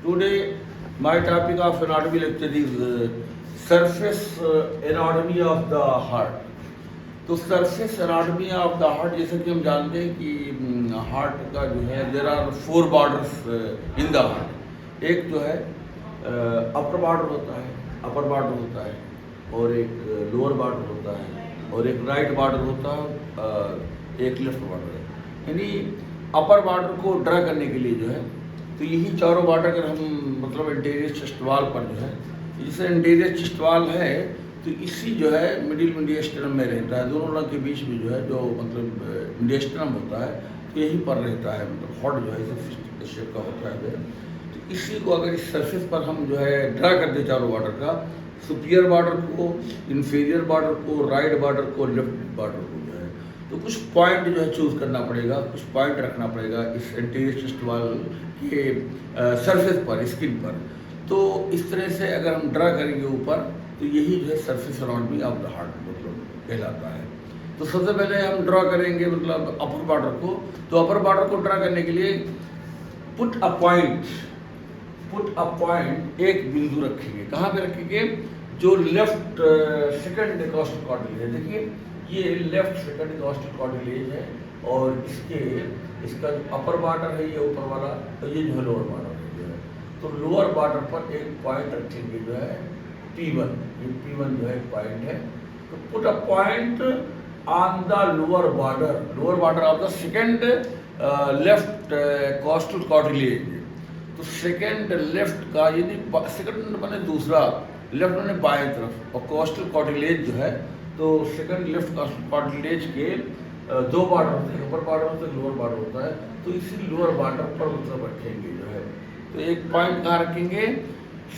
Today, my topic of anatomy lecture is surface anatomy of the heart. तो surface anatomy of the heart, जैसे कि हम जानते हैं कि हार्ट का जो है there are 4 borders in the heart. एक जो है अपर बॉर्डर होता है, अपर बॉर्डर होता है, और एक लोअर बॉर्डर होता है, और एक राइट बॉर्डर होता है, एक लेफ्ट बॉर्डर है. यानी अपर बॉर्डर को ड्रा करने के लिए जो है, तो यही चारों बॉर्डर अगर हम मतलब एंटीरियर चेस्ट वॉल पर जो है, जैसे एंटीरियर चेस्ट वॉल है तो इसी जो है मिडिल मीडियस्टर्नम में रहता है. दोनों रंग के बीच में जो है जो मतलब मीडियस्टर्नम होता है तो यहीं पर रहता है. मतलब हार्ट जो है इस शेप का होता है. तो इसी को अगर इस सरफेस पर हम जो है ड्रा कर दें चारों बॉर्डर का, सुपीरियर बॉर्डर को, इंफीरियर बॉर्डर को, राइट बॉर्डर को, लेफ्ट बॉर्डर को जो है, तो कुछ पॉइंट जो है चूज करना पड़ेगा, कुछ पॉइंट रखना पड़ेगा इस एंटीरियर चेस्ट वॉल के सरफेस पर, स्किन पर. तो इस तरह से अगर हम ड्रा करेंगे ऊपर, तो यही जो है surface anatomy of the heart मतलब कहलाता है. तो सबसे पहले हम ड्रा करेंगे मतलब अपर बॉर्डर को. तो अपर बॉर्डर को ड्रा करने के लिए पुट अ पॉइंट, एक बिंदु रखेंगे. कहाँ पे रखेंगे? जो लेफ्ट सेकंड कॉस्टल कार्टिलेज है. देखिए ये लेफ्ट सेकंड कॉस्टल कार्टिलेज है, और इसका जो अपर बॉर्डर है ये ऊपर वाला, तो ये जो है लोअर बॉर्डर है जो है. तो लोअर बॉर्डर पर एक पॉइंट रखेंगे जो है P1. ये P1 जो है एक पॉइंट है. तो put a point on the lower border of the second left costal cartilage. तो सेकंड लेफ्ट का, यानी सेकंड बने दूसरा, लेफ्ट बने बाएं तरफ, और कॉस्टल कार्टिलेज जो है, तो सेकंड लेफ्ट कॉस्टल कार्टिलेज के दो बॉर्डर होते हैं, अपर बॉर्डर होता है, लोअर बॉर्डर होता है. तो इसी लोअर बॉर्डर पर मतलब रखेंगे जो है. तो एक पॉइंट कहाँ रखेंगे?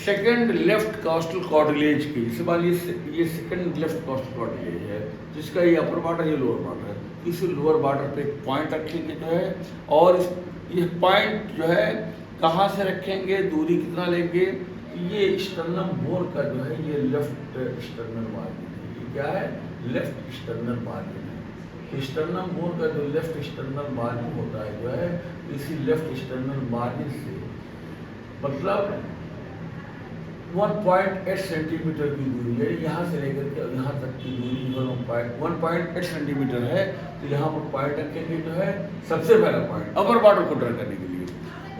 सेकंड लेफ्ट कॉस्टल कार्टिलेज की. जैसे मान लीजिए ये सेकंड लेफ्ट कॉस्टल कार्टिलेज है, जिसका ये अपर बॉर्डर, ये लोअर बॉर्डर है. इसी लोअर बॉर्डर पे एक पॉइंट रखेंगे जो है, और ये पॉइंट जो है कहाँ से रखेंगे, दूरी कितना लेंगे? ये स्टर्नम बोन का जो है ये लेफ्ट स्टर्नल मार्जिन है. ये क्या है? लेफ्ट स्टर्नल मार्जिन है. स्टर्नम बोन का जो लेफ्ट स्टर्नल मार्जिन होता है जो है, इसी लेफ्ट स्टर्नल मार्जिन से मतलब 1.8 सेंटीमीटर की दूरी है. यहाँ से लेकर के यहाँ तक की दूरी जो है 1.8 सेंटीमीटर है. तो यहाँ पर पॉइंट रखेंगे जो है, सबसे पहला पॉइंट अपर बॉर्डर को ड्रा करने के लिए.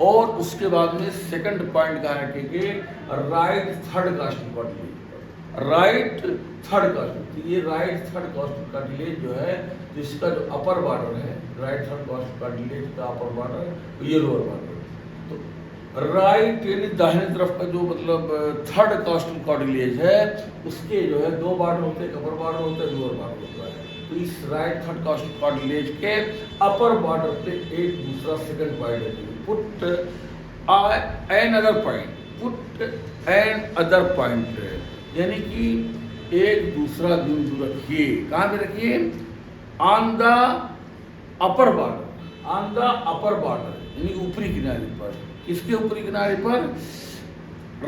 और उसके बाद में सेकंड पॉइंट कहाँ रखेंगे? Right third costal cartilage. Right third costal, तो ये राइट थर्ड कॉस्टल कार्टिलेज जो है, तो इसका जो अपर बॉर्डर है, राइट थर्ड कॉस्टल कार्टिलेज का अपर बॉर्डर, तो ये लोअर बॉर्डर. तो राइट यानी दाहिने तरफ का जो मतलब थर्ड कॉस्टल कार्टिलेज है, उसके जो है दो बॉर्डर होते हैं, अपर बॉर्डर होता है, लोअर बॉर्डर होता है. तो इस राइट थर्ड कॉस्टल कार्टिलेज के अपर बॉर्डर पे एक दूसरा सेकंड पॉइंट है. पुट एन अदर पॉइंट, यानी कि एक दूसरा बिंदु रखिए. कहाँ पे रखिए? ऑन द अपर बॉर्डर, यानी ऊपरी किनारे पर. किसके ऊपरी किनारे पर?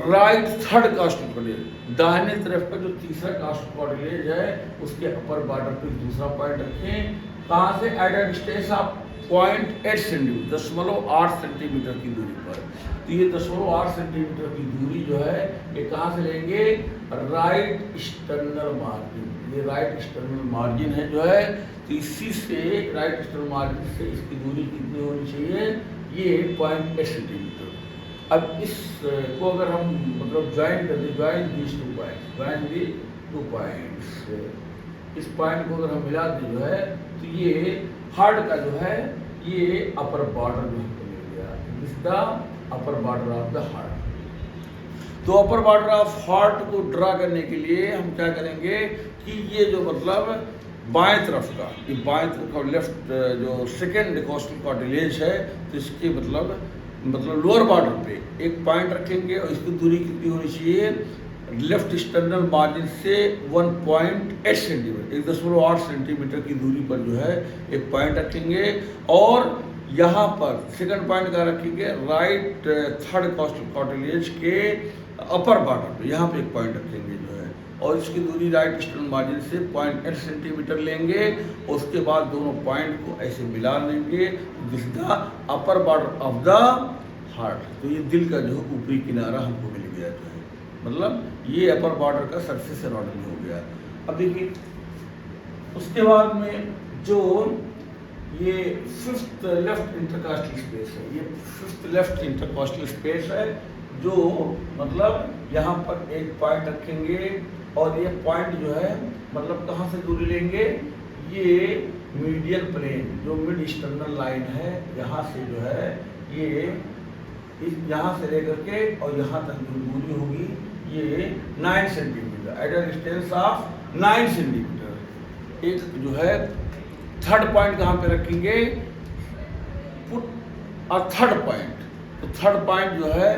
राइट थर्ड कॉस्टल कार्टिलेज, दाहिने तरफ का जो तीसरा कॉस्टल कार्टिलेज है, उसके अपर बॉर्डर पर दूसरा पॉइंट रखें. कहाँ से? At a distance of 0.8 centimetre, 0.8 centimetre की दूरी पर. तो ये 0.8 सेंटीमीटर की दूरी जो है, ये कहाँ से लेंगे? Right sternal margin. ये राइट स्टर्नल मार्जिन है जो है, तो इसी से राइट स्टर्नल मार्जिन से इसकी दूरी कितनी होनी चाहिए? ये 0.8 सेंटीमीटर. अब इस को अगर हम मतलब ज्वाइन कर दें, ज्वाइन दी टू पॉइंट्स, इस पॉइंट को अगर हम मिला दें जो है, तो ये हार्ट का जो है ये अपर बॉर्डर जो मिल गया. इस the upper border of the heart. तो अपर बॉर्डर ऑफ हार्ट को ड्रा करने के लिए हम क्या करेंगे कि ये जो मतलब बाएं तरफ का, ये बाएं तरफ का लेफ्ट जो सेकंड कॉस्टल कार्टिलेज है, तो इसके मतलब लोअर बॉर्डर पे एक पॉइंट रखेंगे, और इसकी दूरी कितनी होनी चाहिए? लेफ्ट स्टर्नल मार्जिन से 1.8 सेंटीमीटर, 1.8 सेंटीमीटर की दूरी पर जो है एक पॉइंट रखेंगे. और यहाँ पर सेकंड पॉइंट का रखेंगे राइट थर्ड कॉस्टल कार्टिलेज के अपर बॉर्डर पे, यहाँ पे एक पॉइंट रखेंगे जो है, और इसकी दूरी राइट स्टर्नल मार्जिन से 0.8 सेंटीमीटर लेंगे. उसके बाद दोनों पॉइंट को ऐसे मिला लेंगे. This the upper border of the heart. तो ये दिल का जो है ऊपरी किनारा हमको मिल गया जो है, मतलब ये अपर बॉर्डर का सरफेस एनाटॉमी हो गया। अब देखिए उसके बाद में जो ये फिफ्थ लेफ्ट इंटरकॉस्टल स्पेस है, ये फिफ्थ लेफ्ट इंटरकॉस्टल स्पेस है, जो मतलब यहाँ पर एक पॉइंट रखेंगे और ये पॉइंट जो है मतलब कहाँ से दूरी लेंगे, ये मीडियल प्लेन जो मिड एक्सटर्नल लाइन है यहाँ से जो है ये यहाँ से लेकर के और यहाँ तक जो दूरी होगी ये 9 centimetre at a distance of 9 centimetre. एक जो है थर्ड पॉइंट कहाँ पे रखेंगे, पुट और थर्ड पॉइंट, तो थर्ड पॉइंट जो है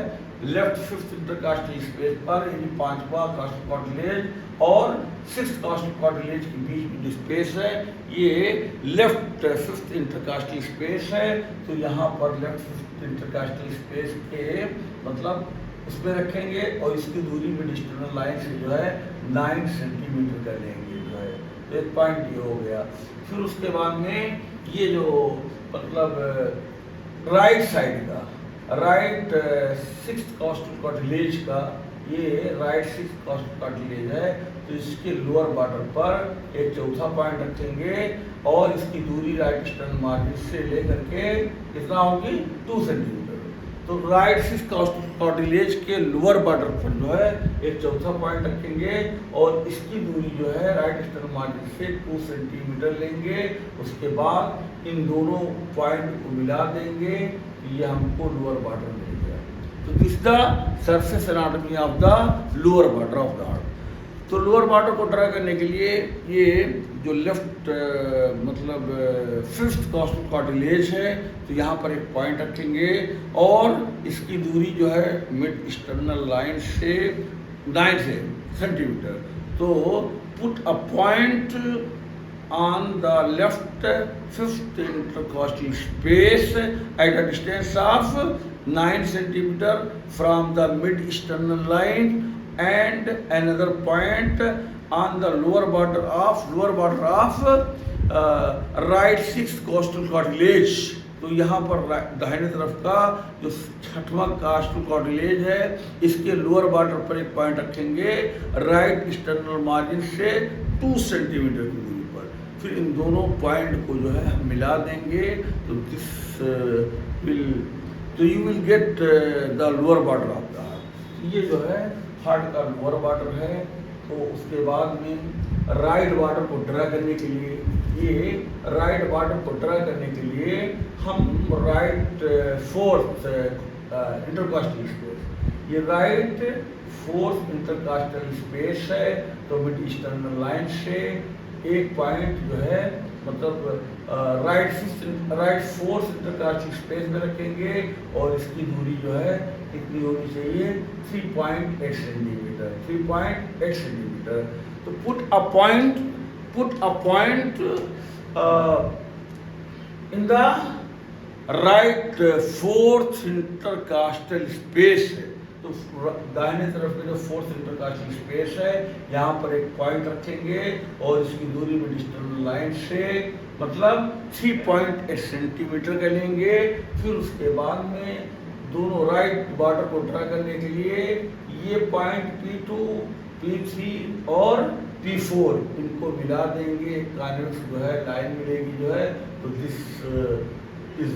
लेफ्ट फिफ्थ इंटरकॉस्टल स्पेस पर, यानी पांचवा कॉस्टल कार्टिलेज और सिक्स्थ कॉस्टल कार्टिलेज के बीच में जो स्पेस है ये लेफ्ट फिफ्थ इंटरकॉस्टल स्पेस है। तो यहाँ पर लेफ्ट फिफ्थ इंटरकॉस्टल स्पेस के मतलब उसमें रखेंगे और इसकी दूरी मिड एक्सटर्नल लाइन से जो है 9 सेंटीमीटर कर लेंगे जो है। तो एक पॉइंट ये हो गया। फिर उसके बाद में ये जो मतलब राइट साइड का राइट सिक्स्थ कॉस्टल कार्टिलेज का ये राइट सिक्स्थ कॉस्टल कार्टिलेज है, तो इसके लोअर बॉर्डर पर एक चौथा पॉइंट रखेंगे और इसकी दूरी राइट एक्सटर्नल मार्जिन से लेकर के कितना होगी 2 सेंटीमीटर। तो राइट सिक्स्थ कॉस्टल कार्टिलेज के लोअर बॉर्डर पर जो है एक चौथा पॉइंट रखेंगे और इसकी दूरी जो है राइट एक्सटर्नल मार्जिन से 2 सेंटीमीटर लेंगे। उसके बाद इन दोनों पॉइंट को मिला देंगे, ये हमको लोअर बॉर्डर मिल गया। तो this the surface anatomy of the lower border of the heart. तो लोअर बॉर्डर को ड्रा करने के लिए ये जो लेफ्ट मतलब फिफ्थ कॉस्टल कार्टिलेज है, तो यहाँ पर एक पॉइंट रखेंगे और इसकी दूरी जो है मिड एक्सटर्नल लाइन से 9 सेंटीमीटर। तो put a point on the left fifth intercostal space at a distance of 9 centimeter from the mid external line and another point on the lower border of right sixth costal cartilage। तो यहाँ पर दाहिने तरफ का जो छठवां costal cartilage है इसके लोअर बॉर्डर पर एक पॉइंट रखेंगे राइट एक्सटर्नल मार्जिन से 2 सेंटीमीटर की दूरी पर। फिर इन दोनों पॉइंट को जो है हम मिला देंगे, तो दिस विल तो you will get the lower border of the heart. ये जो है हार्ट का लोअर बॉर्डर है। तो उसके बाद में राइट बॉर्डर को ड्रा करने के लिए ये राइट बॉर्डर को ड्रा करने के लिए हम राइट फोर्थ इंटरकॉस्टल स्पेस, ये राइट फोर्थ इंटरकॉस्टल स्पेस है, तो मिड एक्सटर्नल लाइन से एक पॉइंट जो है मतलब राइट फोर्थ इंटरकॉस्टल स्पेस में रखेंगे और इसकी दूरी जो है कितनी होनी चाहिए 3.8 सेंटीमीटर 3.8 सेंटीमीटर। तो put a point in the right fourth intercostal space है। तो दाहिने तरफ में जो फोर्थ इंटरकॉस्टल स्पेस है यहाँ पर एक पॉइंट रखेंगे और इसकी दूरी मिड एक्सटर्नल लाइन से मतलब 3.8 सेंटीमीटर का लेंगे। फिर उसके बाद में दोनों राइट बॉर्डर को ड्रा करने के लिए ये पॉइंट P2, P3 और P4 इनको मिला देंगे, कॉन्वेक्स जो है लाइन मिलेगी जो है। तो this is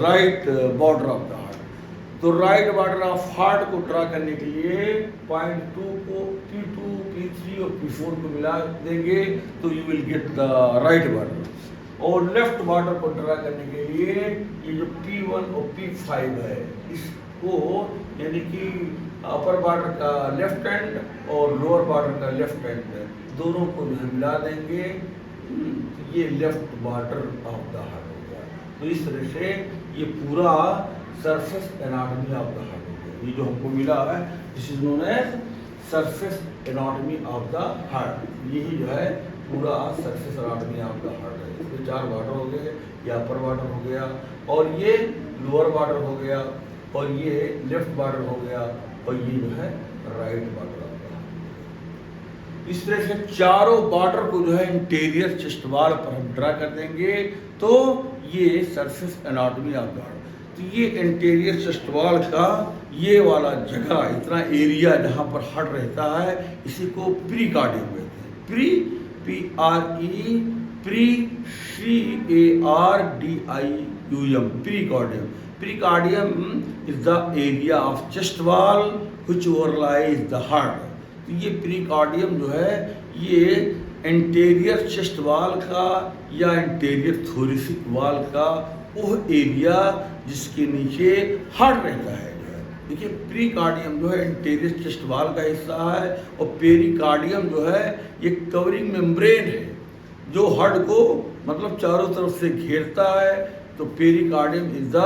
right border of the heart. तो राइट बॉर्डर ऑफ हार्ट को ड्रा करने के लिए पॉइंट 2 को P2, P3 और P4 को मिला देंगे, तो you will get the right border. और लेफ्ट बॉर्डर को ड्रा करने के लिए ये जो P1 और P5 है इसको यानी कि अपर बॉर्डर का लेफ्ट एंड और लोअर बॉर्डर का लेफ्ट एंड दोनों को जो है मिला देंगे, ये left border of the heart हो गया। तो इस तरह से ये पूरा surface anatomy of the heart हो गया। ये जो हमको मिला है this is known as surface anatomy of the heart. यही जो है पूरा surface anatomy of the heart है। इसमें 4 बॉर्डर हो गए, ये अपर बॉर्डर हो गया और ये लोअर बॉर्डर हो गया और ये लेफ्ट बॉर्डर हो गया और ये जो है राइट बॉर्डर हो गया। इस तरह से चारों बॉर्डर को जो है इंटीरियर चेस्ट वॉल पर हम ड्रा कर देंगे, तो ये surface anatomy of the heart. तो ये इंटीरियर चेस्ट वॉल का ये वाला जगह, इतना एरिया जहाँ पर हार्ट रहता है, इसी को प्रीकार्डियम कहते हैं। PRE CARDIUM precordium. Precordium is the area of chest wall which overlies the heart. तो ये प्रीकार्डियम जो है ये इंटीरियर चेस्ट वॉल का या इंटीरियर थोरेसिक वॉल का वो एरिया जिसके नीचे हार्ट रहता है। देखिए प्रीकार्डियम जो है इंटीरियर चेस्ट वॉल का हिस्सा है और पेरिकार्डियम जो है ये कवरिंग मेम्ब्रेन है जो हार्ट को मतलब चारों तरफ से घेरता है। तो pericardium is the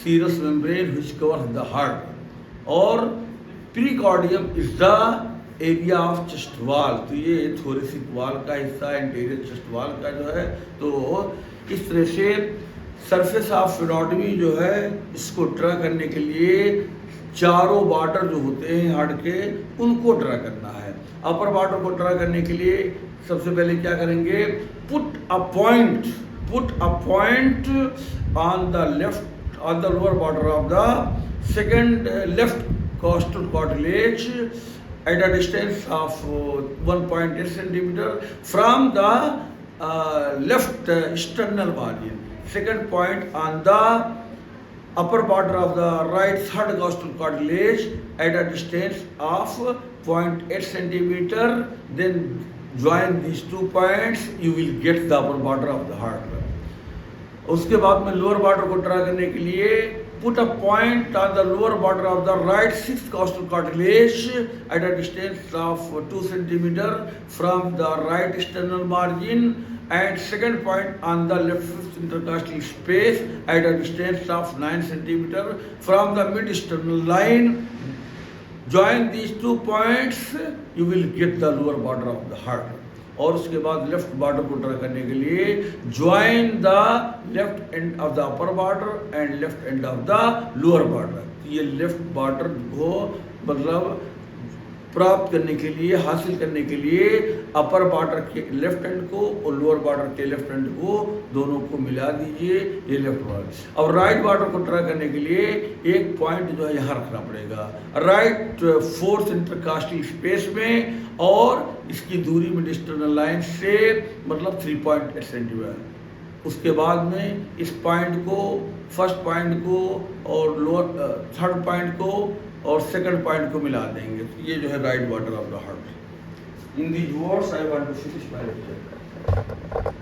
serous membrane which covers the heart और precordium is the area of chest wall. तो ये थोरेसिक वॉल का हिस्सा है, इंटीरियर चेस्ट वॉल का जो है। तो इस तरह से सरफेस ऑफ एनाटॉमी जो है इसको ड्रा करने के लिए चारों बॉर्डर जो होते हैं हार्ट के उनको ड्रा करना है। अपर बॉर्डर को ड्रा करने के लिए सबसे पहले क्या करेंगे, put a point on the left on the lower border of the second left costal cartilage at a distance of 1.8 centimeter from the left sternal margin. Second point on the upper border of the right third costal cartilage at a distance of 0.8 centimeter. Then join these 2 points, you will get the upper border of the heart. उसके बाद में lower border को draw करने के लिए put a point on the lower border of the right sixth costal cartilage at a distance of 2 centimeter from the right sternal margin, and second point on the left fifth intercostal space at a distance of 9 centimeter from the mid sternal line. Join these 2 points, you will get the lower border of the heart. और उसके बाद left border को draw करने के लिए join the left end of the upper border and left end of the lower border. ये left border को मतलब प्राप्त करने के लिए, हासिल करने के लिए अपर बॉर्डर के लेफ्ट एंड को और लोअर बॉर्डर के लेफ्ट एंड को दोनों को मिला दीजिए, ये लेफ्ट बॉर्डर। और राइट बॉर्डर को ड्रा करने के लिए एक पॉइंट जो है यहाँ रखना पड़ेगा राइट फोर्थ इंटरकास्टल स्पेस में, और इसकी दूरी मिड स्टर्नल लाइन से मतलब 3.8 सेंटीमीटर। उसके बाद में इस पॉइंट को, फर्स्ट पॉइंट को और लोअर थर्ड पॉइंट को और सेकंड पॉइंट को मिला देंगे। तो ये जो है right border of the heart. In these words I want to finish my lecture.